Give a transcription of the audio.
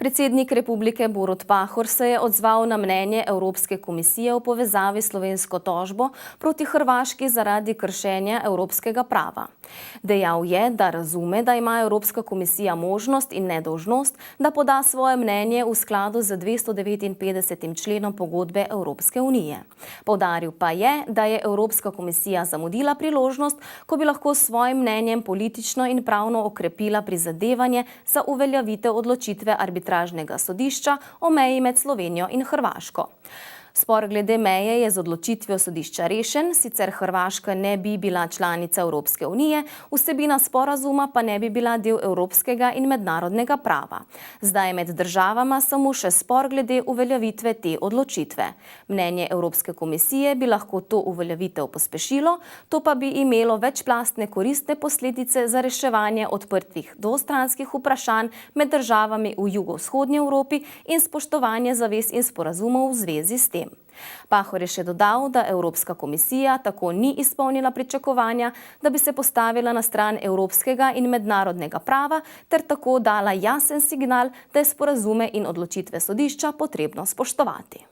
Predsednik Republike Borut Pahor se je odzval na mnenje Evropske komisije v povezavi s slovensko tožbo proti Hrvaški zaradi kršenja evropskega prava. Dejal je, da razume, da ima Evropska komisija možnost in ne dolžnost, da poda svoje mnenje v skladu z 259. členom pogodbe Evropske unije. Poudaril pa je, da je Evropska komisija zamudila priložnost, ko bi lahko s svojim mnenjem politično in pravno okrepila prizadevanje za uveljavitev odločitve arbitražnega sodišča o meji med Slovenijo in Hrvaško. Spor glede meje je z odločitvijo sodišča rešen, sicer Hrvaška ne bi bila članica Evropske unije, vsebina sporazuma pa ne bi bila del evropskega in mednarodnega prava. Zdaj je med državama samo še spor glede uveljavitve te odločitve. Mnenje Evropske komisije bi lahko to uveljavitev pospešilo, to pa bi imelo večplastne koristne posledice za reševanje odprtih dvostranskih vprašanj med državami v jugovzhodnji Evropi in spoštovanje zavez in sporazumov v zvezi s tem. Pahor je še dodal, da Evropska komisija tako ni izpolnila pričakovanja, da bi se postavila na stran evropskega in mednarodnega prava ter tako dala jasen signal, da je sporazume in odločitve sodišča potrebno spoštovati.